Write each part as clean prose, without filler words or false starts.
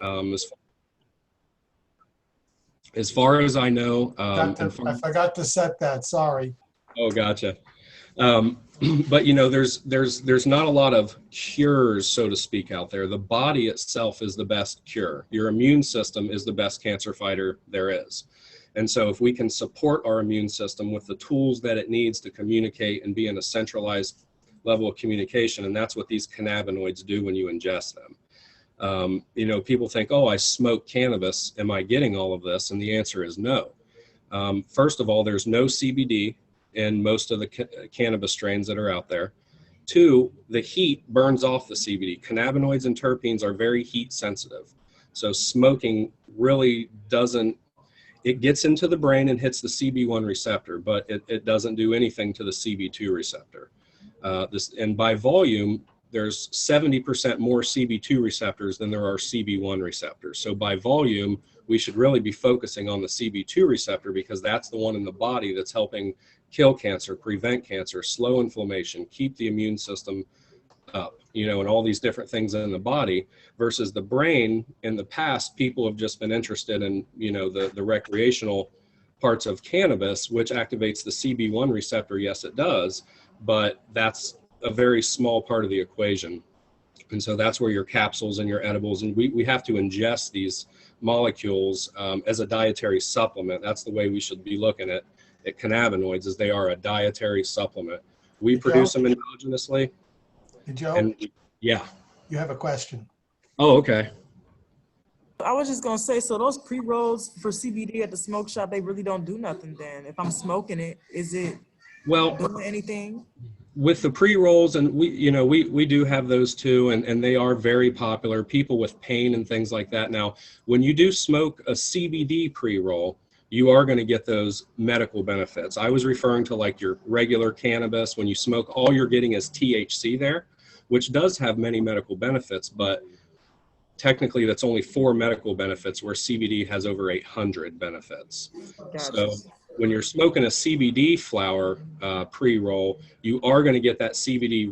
Um, as, as far as I know, I forgot to set that. Sorry. oh, gotcha. Um, but you know, there's not a lot of cures, so to speak, out there. The body itself is the best cure. Your immune system is the best cancer fighter there is. And so if we can support our immune system with the tools that it needs to communicate and be in a centralized level of communication, and that's what these cannabinoids do when you ingest them. You know, people think, oh, I smoke cannabis. Am I getting all of this? And the answer is no. First of all, there's no CBD in most of the cannabis strains that are out there. Two, the heat burns off the CBD. Cannabinoids and terpenes are very heat sensitive. So smoking really doesn't, it gets into the brain and hits the CB1 receptor, but it doesn't do anything to the CB2 receptor. And by volume, there's 70% more CB2 receptors than there are CB1 receptors. So by volume, we should really be focusing on the CB2 receptor because that's the one in the body that's helping kill cancer, prevent cancer, slow inflammation, keep the immune system up, you know, and all these different things in the body. Versus the brain. In the past, people have just been interested in, you know, the recreational parts of cannabis, which activates the CB1 receptor. Yes, it does, but that's a very small part of the equation. And so that's where your capsules and your edibles, and we have to ingest these molecules as a dietary supplement. That's the way we should be looking at cannabinoids, as they are a dietary supplement. We produce them endogenously. Hey, Joe, And yeah. you have a question. Oh, okay. I was just gonna say, so those pre-rolls for CBD at the smoke shop, they really don't do nothing then. If I'm smoking it, is it doing anything? With the pre-rolls, and we do have those too, and they are very popular. People with pain and things like that. Now, when you do smoke a CBD pre-roll, you are going to get those medical benefits. I was referring to like your regular cannabis. When you smoke, all you're getting is THC there, which does have many medical benefits, but technically that's only 4 medical benefits, where CBD has over 800 benefits. Gotcha. So when you're smoking a CBD flower pre-roll, you are going to get that CBD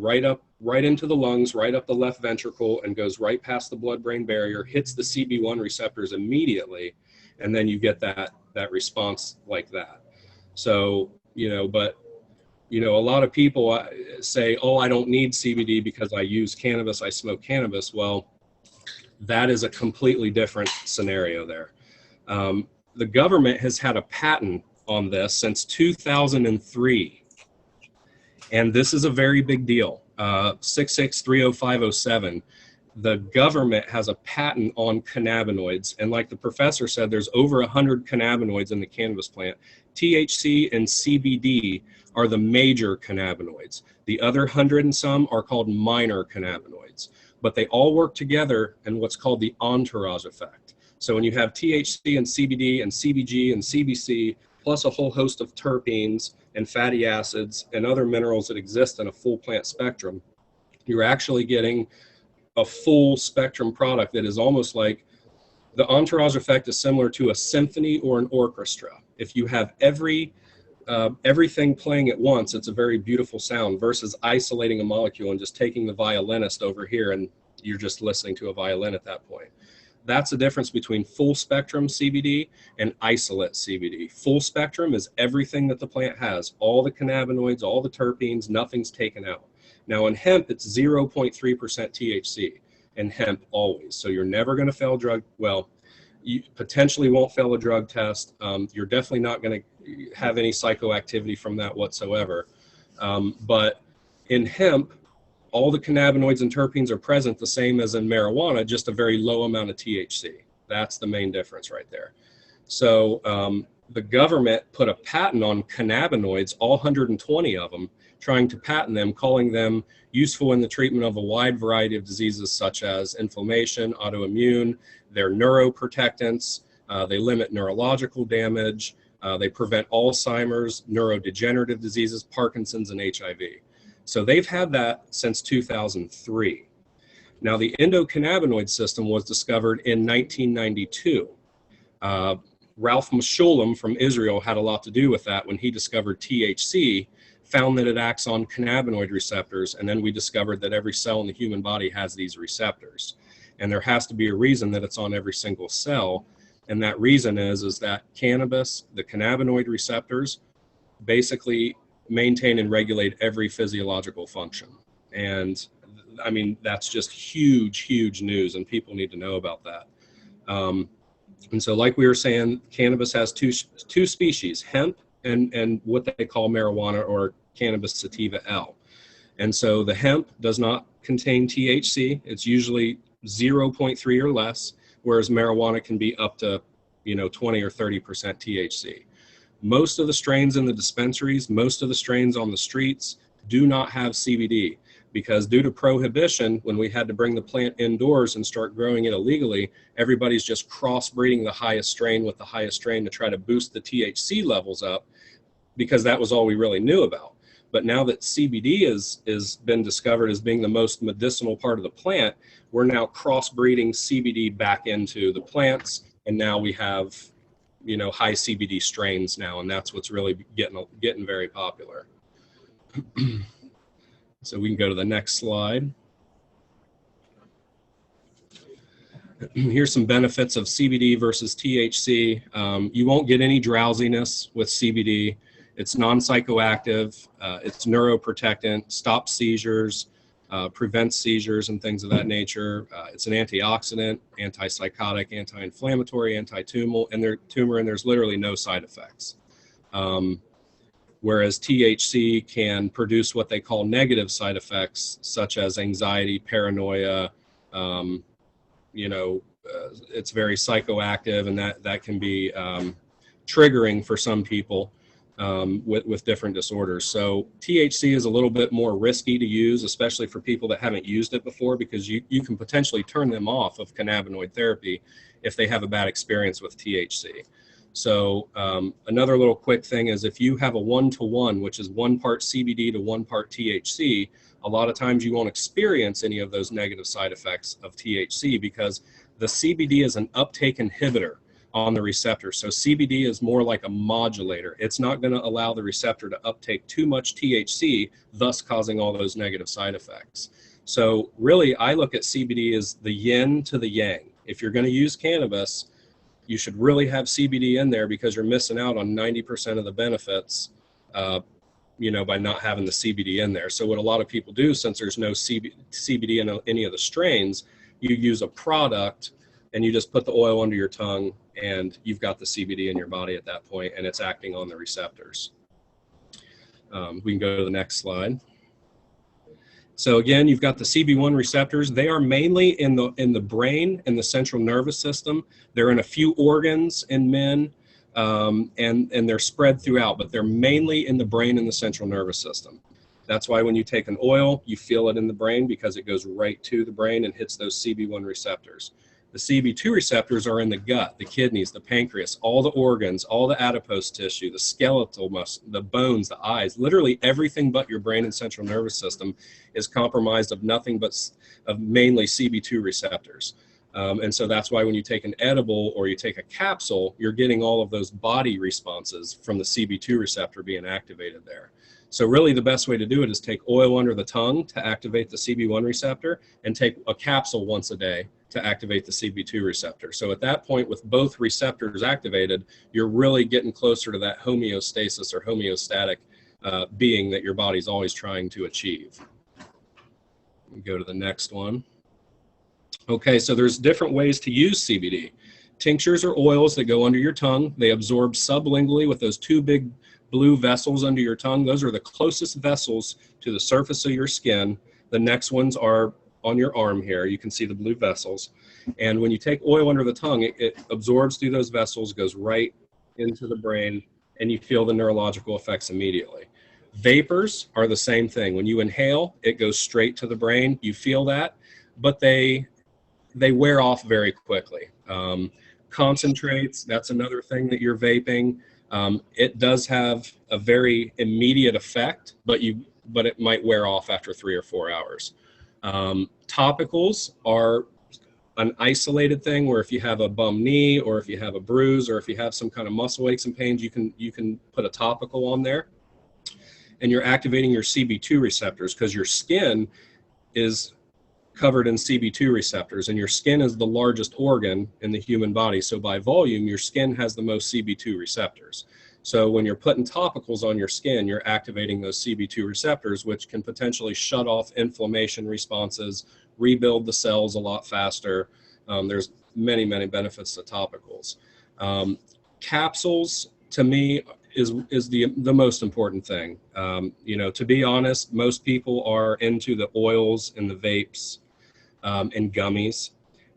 right into the lungs, right up the left ventricle, and goes right past the blood-brain barrier, hits the CB1 receptors immediately, and then you get that response like that. So, you know, but, you know, a lot of people say, oh, I don't need CBD because I use cannabis, I smoke cannabis. Well, that is a completely different scenario there. The government has had a patent on this since 2003. And this is a very big deal. 6630507. The government has a patent on cannabinoids. And like the professor said, there's over 100 cannabinoids in the cannabis plant. THC and CBD are the major cannabinoids. The other 100 and some are called minor cannabinoids. But they all work together in what's called the entourage effect. So when you have THC and CBD and CBG and CBC, plus a whole host of terpenes and fatty acids and other minerals that exist in a full plant spectrum, you're actually getting a full spectrum product that is almost like, the entourage effect is similar to a symphony or an orchestra. If you have everything playing at once, it's a very beautiful sound, versus isolating a molecule and just taking the violinist over here and you're just listening to a violin at that point. That's the difference between full spectrum CBD and isolate CBD. Full spectrum is everything that the plant has, all the cannabinoids, all the terpenes, nothing's taken out. Now in hemp, it's 0.3% THC in hemp always. So you're never going to fail you potentially won't fail a drug test. You're definitely not going to have any psychoactivity from that whatsoever. But in hemp, all the cannabinoids and terpenes are present the same as in marijuana, just a very low amount of THC. That's the main difference right there. So the government put a patent on cannabinoids, all 120 of them, trying to patent them, calling them useful in the treatment of a wide variety of diseases such as inflammation, autoimmune. They're neuroprotectants. They limit neurological damage. They prevent Alzheimer's, neurodegenerative diseases, Parkinson's, and HIV. So they've had that since 2003. Now, the endocannabinoid system was discovered in 1992. Ralph Meshulam from Israel had a lot to do with that when he discovered THC, found that it acts on cannabinoid receptors, and then we discovered that every cell in the human body has these receptors. And there has to be a reason that it's on every single cell. And that reason is that cannabis, the cannabinoid receptors, basically maintain and regulate every physiological function. And I mean, that's just huge news, and people need to know about that. And so like we were saying, cannabis has two species, hemp and what they call marijuana, or cannabis sativa L. And so the hemp does not contain THC. It's usually 0.3 or less, whereas marijuana can be up to 20 or 30% THC. Most of the strains in the dispensaries, most of the strains on the streets do not have CBD, because due to prohibition, when we had to bring the plant indoors and start growing it illegally, everybody's just crossbreeding the highest strain with the highest strain to try to boost the THC levels up, because that was all we really knew about. But now that CBD is been discovered as being the most medicinal part of the plant, we're now crossbreeding CBD back into the plants, and now we have high CBD strains now, and that's what's really getting very popular. So we can go to the next slide. Here's some benefits of CBD versus THC. You won't get any drowsiness with CBD. It's non-psychoactive. It's neuroprotectant, stops seizures, prevents seizures and things of that nature. It's an antioxidant, antipsychotic, anti-inflammatory, anti-tumor, and there's literally no side effects. Whereas THC can produce what they call negative side effects, such as anxiety, paranoia. It's very psychoactive, and that can be triggering for some people with different disorders. So THC is a little bit more risky to use, especially for people that haven't used it before, because you can potentially turn them off of cannabinoid therapy if they have a bad experience with THC. So another little quick thing is, if you have a 1-to-1, which is 1 part CBD to 1 part THC, a lot of times you won't experience any of those negative side effects of THC, because the CBD is an uptake inhibitor on the receptor. So CBD is more like a modulator. It's not going to allow the receptor to uptake too much THC, thus causing all those negative side effects. So really, I look at CBD as the yin to the yang. If you're going to use cannabis, you should really have CBD in there, because you're missing out on 90% of the benefits, by not having the CBD in there. So what a lot of people do, since there's no CBD in any of the strains, you use a product and you just put the oil under your tongue, and you've got the CBD in your body at that point, and it's acting on the receptors. We can go to the next slide. So again, you've got the CB1 receptors. They are mainly in the brain and the central nervous system. They're in a few organs in men, and they're spread throughout, but they're mainly in the brain and the central nervous system. That's why when you take an oil, you feel it in the brain, because it goes right to the brain and hits those CB1 receptors. The CB2 receptors are in the gut, the kidneys, the pancreas, all the organs, all the adipose tissue, the skeletal muscle, the bones, the eyes, literally everything but your brain and central nervous system is compromised of nothing but of mainly CB2 receptors. And so that's why when you take an edible or you take a capsule, you're getting all of those body responses from the CB2 receptor being activated there. So really the best way to do it is take oil under the tongue to activate the CB1 receptor, and take a capsule once a day to activate the CB2 receptor. So at that point, with both receptors activated, you're really getting closer to that homeostasis or homeostatic being that your body's always trying to achieve. We go to the next one. Okay, so there's different ways to use CBD. Tinctures or oils that go under your tongue. They absorb sublingually with those two big blue vessels under your tongue. Those are the closest vessels to the surface of your skin. The next ones are on your arm here. You can see the blue vessels. And when you take oil under the tongue, it absorbs through those vessels, goes right into the brain, and you feel the neurological effects immediately. Vapors are the same thing. When you inhale, it goes straight to the brain. You feel that, but they wear off very quickly. Concentrates, that's another thing that you're vaping. It does have a very immediate effect, but it might wear off after 3 or 4 hours. Topicals are an isolated thing, where if you have a bum knee, or if you have a bruise, or if you have some kind of muscle aches and pains, you can put a topical on there, and you're activating your CB2 receptors, because your skin is covered in CB2 receptors, and your skin is the largest organ in the human body. So by volume, your skin has the most CB2 receptors. So when you're putting topicals on your skin, you're activating those CB2 receptors, which can potentially shut off inflammation responses, rebuild the cells a lot faster. There's many, many benefits to topicals. Capsules, to me, is the most important thing. You know, to be honest, most people are into the oils and the vapes and gummies.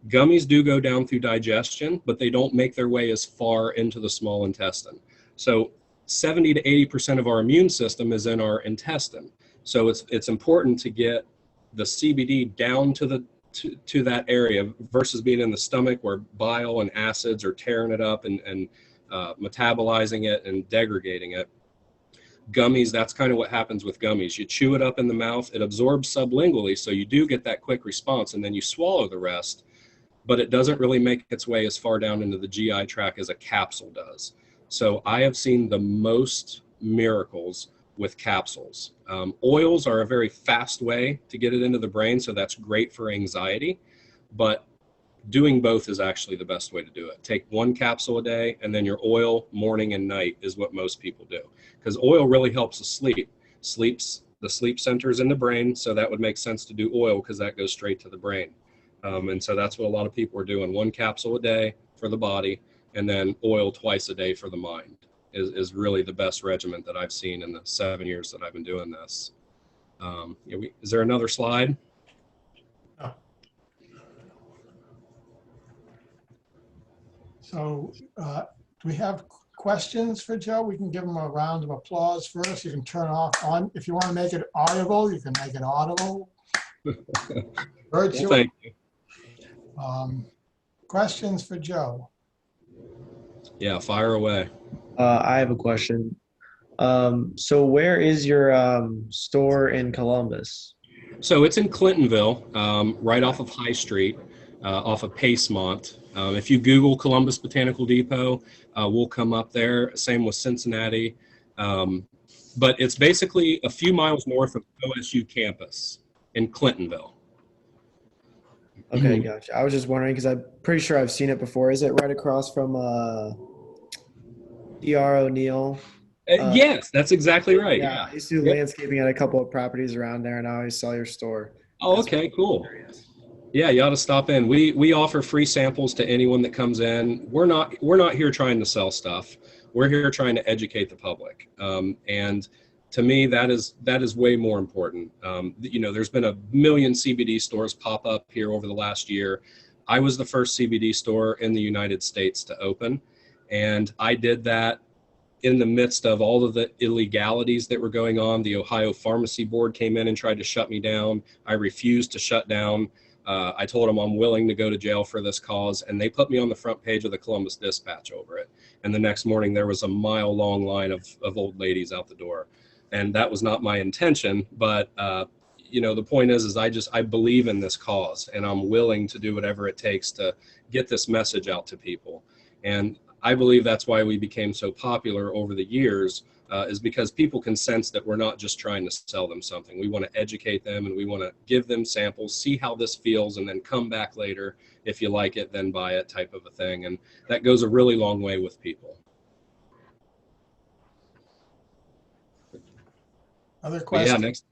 Gummies do go down through digestion, but they don't make their way as far into the small intestine. So 70 to 80% of our immune system is in our intestine. So it's important to get the CBD down to that area versus being in the stomach where bile and acids are tearing it up and metabolizing it and degrading it. Gummies, that's kind of what happens with gummies. You chew it up in the mouth, it absorbs sublingually, so you do get that quick response, and then you swallow the rest, but it doesn't really make its way as far down into the GI tract as a capsule does. So I have seen the most miracles with capsules. Oils are a very fast way to get it into the brain, so that's great for anxiety, but doing both is actually the best way to do it. Take one capsule a day, and then your oil morning and night is what most people do. Because oil really helps us sleep. The sleep centers in the brain, so that would make sense to do oil because that goes straight to the brain. And so that's what a lot of people are doing. One capsule a day for the body, and then oil twice a day for the mind is really the best regimen that I've seen in the 7 years that I've been doing this. Is there another slide? No. So do we have questions for Joe? We can give him a round of applause first. You can turn off on. If you want to make it audible, you can make it audible. Virtual. Well, thank you. Questions for Joe? Yeah, fire away. I have a question. So where is your store in Columbus? So it's in Clintonville, right off of High Street, off of Pacemont. If you Google Columbus Botanical Depot, we'll come up there. Same with Cincinnati. But it's basically a few miles north of OSU campus in Clintonville. Okay, gotcha. I was just wondering because I'm pretty sure I've seen it before. Is it right across from D.R. O'Neill? Yes, that's exactly right. Yeah. I used to do landscaping at a couple of properties around there, and I always saw your store. Oh, okay, cool. Yeah, you ought to stop in. We offer free samples to anyone that comes in. We're not here trying to sell stuff. We're here trying to educate the public. And to me, that is way more important. You know, there's been a million CBD stores pop up here over the last year. I was the first CBD store in the United States to open, and I did that in the midst of all of the illegalities that were going on. The Ohio Pharmacy Board came in and tried to shut me down. I refused to shut down. I told them I'm willing to go to jail for this cause, and they put me on the front page of the Columbus Dispatch over it. And the next morning there was a mile-long line of old ladies out the door. And that was not my intention, but you know, the point is I believe in this cause, and I'm willing to do whatever it takes to get this message out to people. And I believe that's why we became so popular over the years, is because people can sense that we're not just trying to sell them something. We want to educate them, and we want to give them samples, see how this feels, and then come back later. If you like it, then buy it, type of a thing. And that goes a really long way with people. Other questions?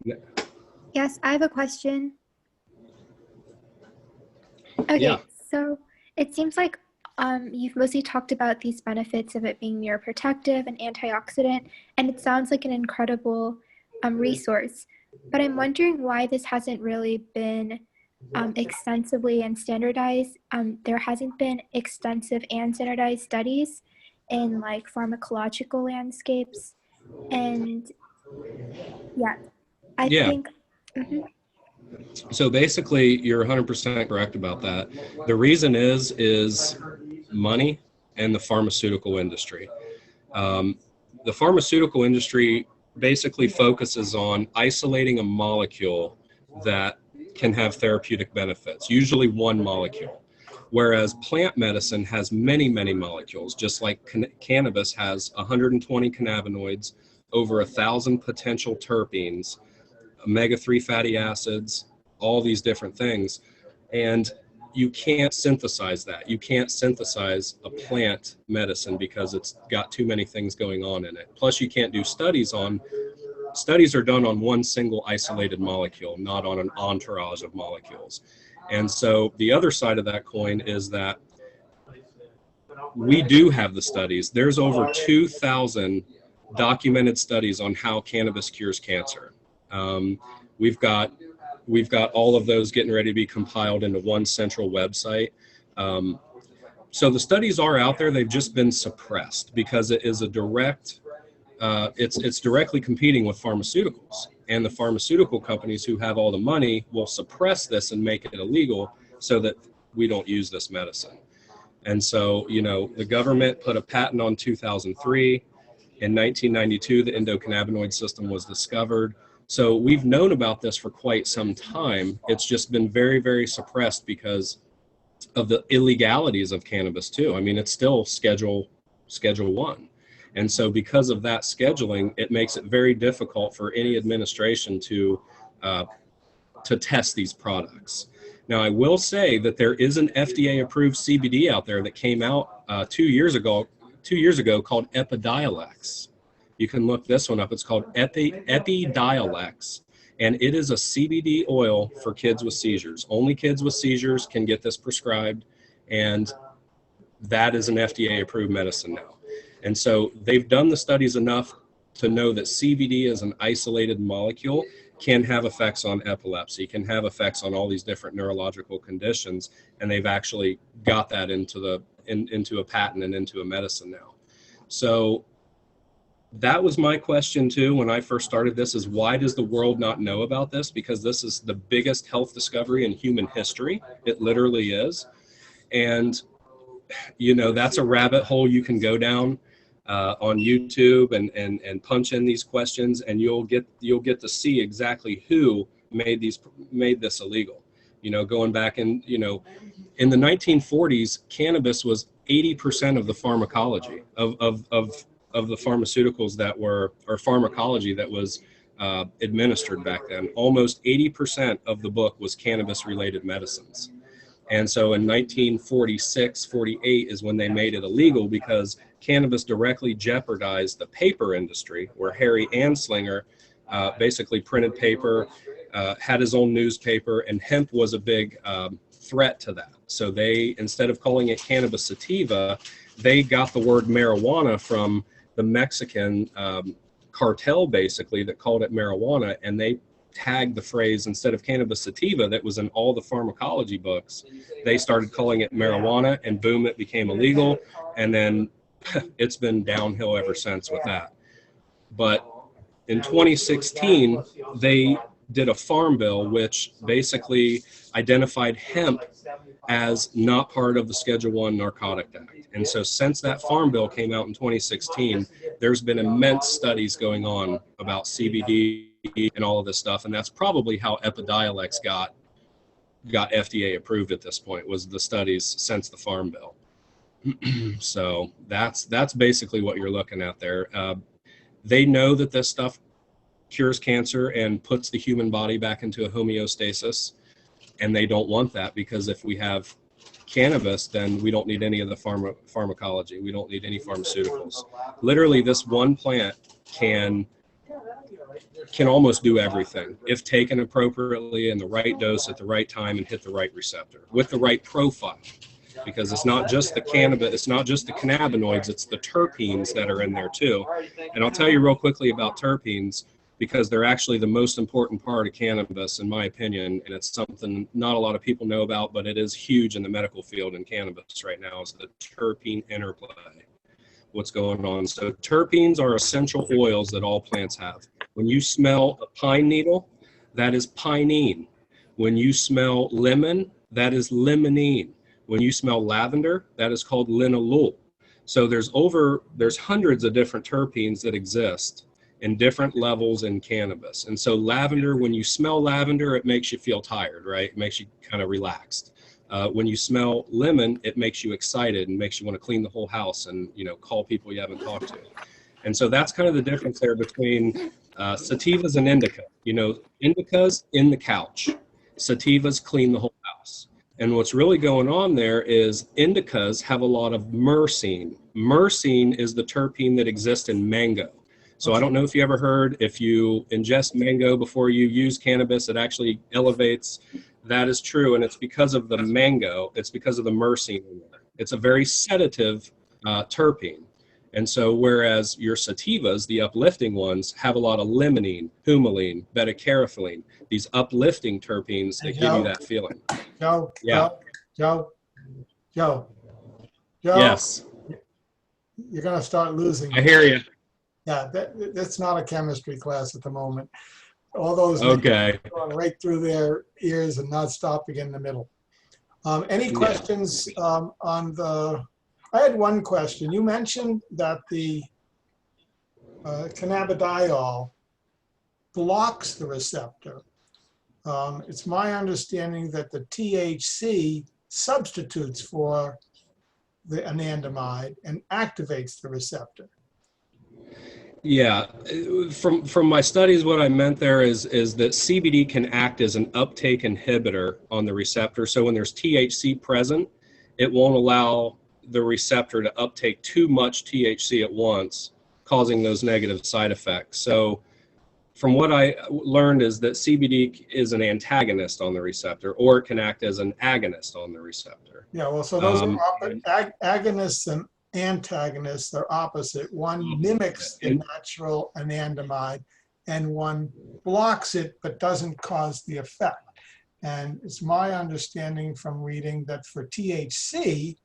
Yeah, next. Yes, I have a question. Okay, Yeah. So it seems like you've mostly talked about these benefits of it being neuroprotective and antioxidant, and it sounds like an incredible resource. But I'm wondering why this hasn't really been extensively and standardized. There hasn't been extensive and standardized studies in like pharmacological landscapes, and I think. So basically, you're 100% correct about that. The reason is money and the pharmaceutical industry. The pharmaceutical industry basically focuses on isolating a molecule that can have therapeutic benefits, usually one molecule. Whereas plant medicine has many, many molecules, just like cannabis has 120 cannabinoids, over 1,000 potential terpenes, omega-3 fatty acids, all these different things. And you can't synthesize that. You can't synthesize a plant medicine because it's got too many things going on in it. Plus, you can't do studies are done on one single isolated molecule, not on an entourage of molecules. And so the other side of that coin is that we do have the studies. There's over 2,000 documented studies on how cannabis cures cancer. We've got all of those getting ready to be compiled into one central website. So the studies are out there. They've just been suppressed because it is a direct, it's directly competing with pharmaceuticals. And the pharmaceutical companies who have all the money will suppress this and make it illegal so that we don't use this medicine. And so, the government put a patent on 2003. In 1992, the endocannabinoid system was discovered. So we've known about this for quite some time. It's just been very, very suppressed because of the illegalities of cannabis too. I mean, it's still Schedule 1. And so because of that scheduling, it makes it very difficult for any administration to test these products. Now, I will say that there is an FDA-approved CBD out there that came out 2 years ago called Epidiolex. You can look this one up. It's called Epidiolex, and it is a CBD oil for kids with seizures. Only kids with seizures can get this prescribed, and that is an FDA-approved medicine now. And so they've done the studies enough to know that CBD as an isolated molecule can have effects on epilepsy, can have effects on all these different neurological conditions, and they've actually got that into a patent and into a medicine now. So that was my question too when I first started this, is why does the world not know about this? Because this is the biggest health discovery in human history. It literally is. And that's a rabbit hole you can go down on YouTube and punch in these questions, and you'll get to see exactly who made this illegal. Going back in the 1940s, cannabis was 80% of the pharmacology of the pharmaceuticals that were, or pharmacology that was administered back then. Almost 80% of the book was cannabis related medicines. And so in 1946, 48 is when they made it illegal because cannabis directly jeopardized the paper industry, where Harry Anslinger basically printed paper, had his own newspaper, and hemp was a big threat to that. So they, instead of calling it cannabis sativa, they got the word marijuana from the Mexican cartel, basically, that called it marijuana, and they tagged the phrase, instead of cannabis sativa that was in all the pharmacology books, they started calling it marijuana, and boom, it became illegal. And then it's been downhill ever since with that. But in 2016, they did a farm bill which basically identified hemp as not part of the Schedule 1 Narcotic Act. And so since that farm bill came out in 2016, there's been immense studies going on about CBD and all of this stuff. And that's probably how Epidiolex got FDA approved at this point, was the studies since the farm bill. So that's basically what you're looking at there. They know that this stuff cures cancer and puts the human body back into a homeostasis, and they don't want that, because if we have cannabis, then we don't need any of the pharmacology. We don't need any pharmaceuticals. Literally, this one plant can almost do everything if taken appropriately in the right dose at the right time and hit the right receptor with the right profile. Because it's not just the cannabis, it's not just the cannabinoids, it's the terpenes that are in there too. And I'll tell you real quickly about terpenes, because they're actually the most important part of cannabis, in my opinion, and it's something not a lot of people know about, but it is huge in the medical field in cannabis right now, is the terpene interplay, what's going on. So terpenes are essential oils that all plants have. When you smell a pine needle, that is pinene. When you smell lemon, that is limonene. When you smell lavender, that is called linalool. So there's hundreds of different terpenes that exist in different levels in cannabis. And so lavender, when you smell lavender, it makes you feel tired, right? It makes you kind of relaxed. When you smell lemon, it makes you excited and makes you want to clean the whole house and, call people you haven't talked to. And so that's kind of the difference there between sativas and indica. Indica's in the couch. Sativas clean the whole house. And what's really going on there is indicas have a lot of myrcene. Myrcene is the terpene that exists in mango. So I don't know if you ever heard, if you ingest mango before you use cannabis, it actually elevates. That is true, and it's because of the mango. It's because of the myrcene in there. It's a very sedative terpene. And so whereas your sativas, the uplifting ones, have a lot of limonene, humulene, beta-carotene, these uplifting terpenes that give you that feeling. Joe, Yeah. Joe. Yes. You're going to start losing. I hear you. Yeah, that's not a chemistry class at the moment. All those Okay. going right through their ears and not stopping in the middle. Any questions on the? I had one question. You mentioned that the cannabidiol blocks the receptor. It's my understanding that the THC substitutes for the anandamide and activates the receptor. Yeah, from my studies, what I meant there is that CBD can act as an uptake inhibitor on the receptor. So when there's THC present, it won't allow the receptor to uptake too much THC at once, causing those negative side effects. So from what I learned is that CBD is an antagonist on the receptor, or it can act as an agonist on the receptor. Yeah, well, so those are agonists and antagonists. They're opposite. One mimics the natural anandamide, and one blocks it but doesn't cause the effect. And it's my understanding from reading that for THC,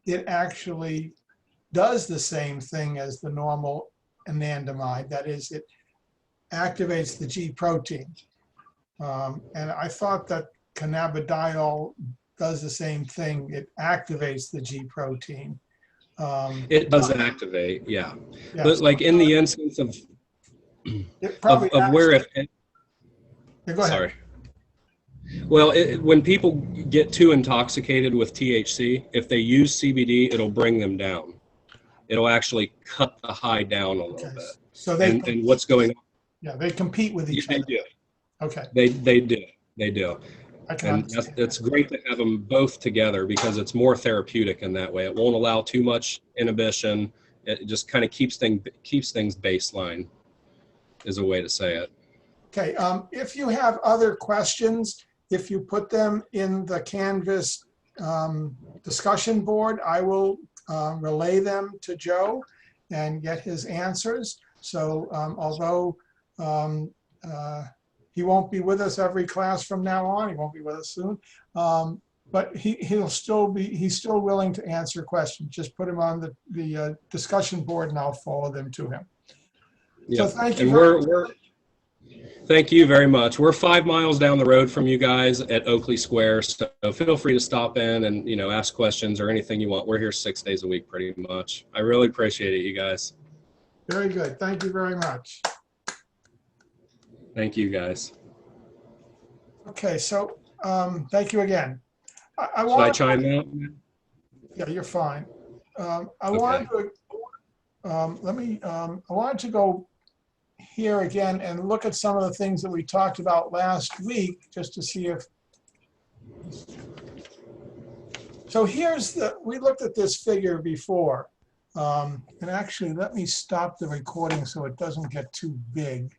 it actually does the same thing as the normal anandamide. That is, it activates the G protein. And I thought that cannabidiol does the same thing. It activates the G protein. It does activate, yeah. Yeah, But so like in the instance of where it, yeah, go ahead. sorry. Well, when people get too intoxicated with THC, if they use CBD, it'll bring them down. It'll actually cut the high down a little bit. So they and what's going on? Yeah, they compete with each They other. do. Okay. They do. I can And understand. it's great to have them both together because it's more therapeutic in that way. It won't allow too much inhibition. It just kind of keeps things baseline, is a way to say it. Okay. If you have other questions, if you put them in the Canvas discussion board, I will relay them to Joe and get his answers. So although he won't be with us every class from now on, he won't be with us soon, but he's still willing to answer questions. Just put him on the discussion board and I'll forward them to him. Yeah. So thank you. And thank you very much. We're 5 miles down the road from you guys at Oakley Square, so feel free to stop in and ask questions or anything you want. We're here 6 days a week pretty much. I really appreciate it, you guys. Very good. Thank you very much. Thank you, guys. Okay, so thank you again. Should I chime in? Yeah, you're fine. I wanted to go here again and look at some of the things that we talked about last week, just to see if. So we looked at this figure before. And actually, let me stop the recording so it doesn't get too big.